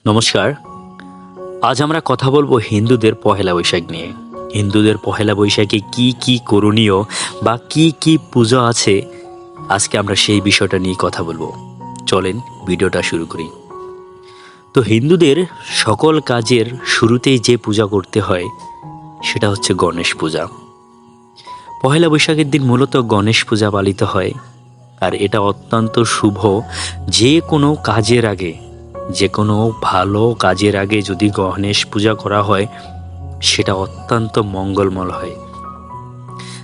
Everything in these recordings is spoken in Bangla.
নমস্কার। আজ আমরা কথা বলবো হিন্দুদের পহেলা বৈশাখ নিয়ে। হিন্দুদের পহেলা বৈশাখে কি কি করণীয় বা কি কি পুজো আছে, আজকে আমরা সেই বিষয়টা নিয়ে কথা বলবো। চলেন ভিডিওটা শুরু করি। তো হিন্দুদের সকল কাজের শুরুতেই যে পূজা করতে হয় সেটা হচ্ছে গণেশ পূজা। পহেলা বৈশাখের দিন মূলত গণেশ পূজা পালিত হয়, আর এটা অত্যন্ত শুভ। যে কোনো কাজের আগে, যে কোনো ভালো কাজের আগে যদি গণেশ পূজা করা হয় সেটা অত্যন্ত মঙ্গলময় হয়।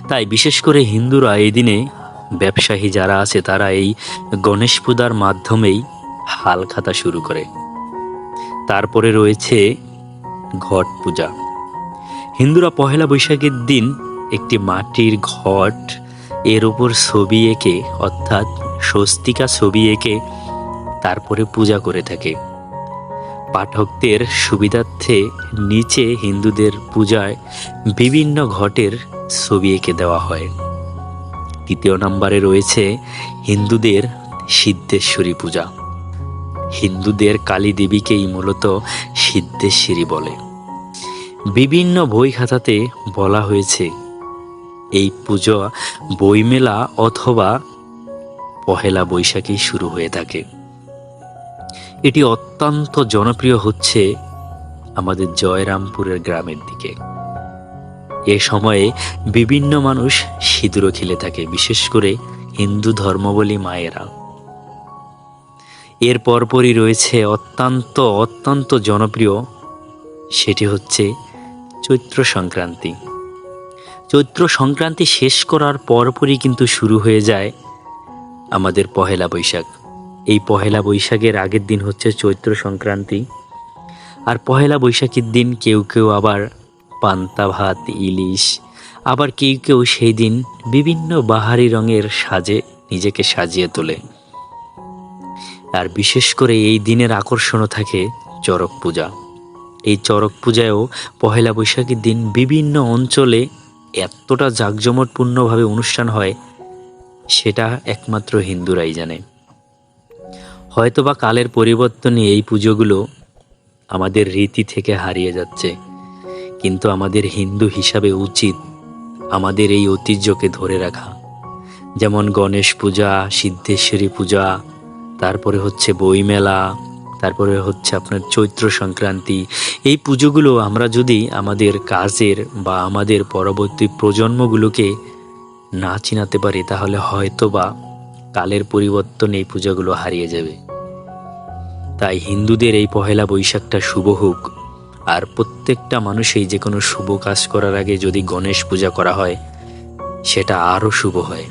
তাই বিশেষ করে হিন্দুরা এই দিনে, ব্যবসায়ী যারা আছে তারা এই গণেশ পূজার মাধ্যমেই হাল খাতা শুরু করে। তারপরে রয়েছে ঘট পূজা। হিন্দুরা পহেলা বৈশাখের দিন একটি মাটির ঘট, এর উপর ছবি এঁকে অর্থাৎ স্বস্তিকা ছবি এঁকে তারপরে পূজা করে থাকে। পাঠকদের সুবিধার্থে নিচে হিন্দুদের পূজায় বিভিন্ন ঘটের ছবি এঁকে দেওয়া হয়। তৃতীয় নম্বরে রয়েছে হিন্দুদের সিদ্ধেশ্বরী পূজা। হিন্দুদের কালী দেবীকেই মূলত সিদ্ধেশ্বরী বলে। বিভিন্ন বই খাতাতে বলা হয়েছে এই পুজো বইমেলা অথবা পহেলা বৈশাখে শুরু হয়ে থাকে। এটি অত্যন্ত জনপ্রিয় হচ্ছে আমাদের জয়রামপুরের গ্রামের দিকে। এ সময়ে বিভিন্ন মানুষ সিঁদুরও খেলে থাকে, বিশেষ করে হিন্দু ধর্মাবলম্বী মায়েরা। এর পরপরই রয়েছে অত্যন্ত জনপ্রিয়, সেটি হচ্ছে চৈত্র সংক্রান্তি। চৈত্র সংক্রান্তি শেষ করার পরপরই কিন্তু শুরু হয়ে যায় আমাদের পহেলা বৈশাখ। এই পহেলা বৈশাখের আগের দিন হচ্ছে চৈত্র সংক্রান্তি। আর পহেলা বৈশাখের দিন কেউ কেউ আবার পান্তা ভাত, ইলিশ, আবার কেউ কেউ সেই দিন বিভিন্ন বাহারি রঙের সাজে নিজেকে সাজিয়ে তোলে। আর বিশেষ করে এই দিনের আকর্ষণও থাকে চড়ক পূজা। এই চড়ক পূজায়ও পহেলা বৈশাখের দিন বিভিন্ন অঞ্চলে এতটা জাঁকজমটপূর্ণভাবে অনুষ্ঠান হয়, সেটা একমাত্র হিন্দুরাই জানে। হয়তোবা কালের পরিবর্তনে এই পুজোগুলো আমাদের রীতি থেকে হারিয়ে যাচ্ছে, কিন্তু আমাদের হিন্দু হিসাবে উচিত আমাদের এই ঐতিহ্যকে ধরে রাখা। যেমন গণেশ পূজা, সিদ্ধেশ্বরী পূজা, তারপরে হচ্ছে বইমেলা, তারপরে হচ্ছে আপনার চৈত্র সংক্রান্তি। এই পুজোগুলো আমরা যদি আমাদের কাজের বা আমাদের পরবর্তী প্রজন্মগুলোকে না চিনাতে পারি, তাহলে হয়তোবা কালের পরিবর্তনে এই পূজাগুলো হারিয়ে যাবে। তাই হিন্দুদের এই পহেলা বৈশাখটা শুভ হোক, আর প্রত্যেকটা মানুষই যে কোনো শুভ কাজ করার আগে যদি গণেশ পূজা করা হয় সেটা আরও শুভ হয়।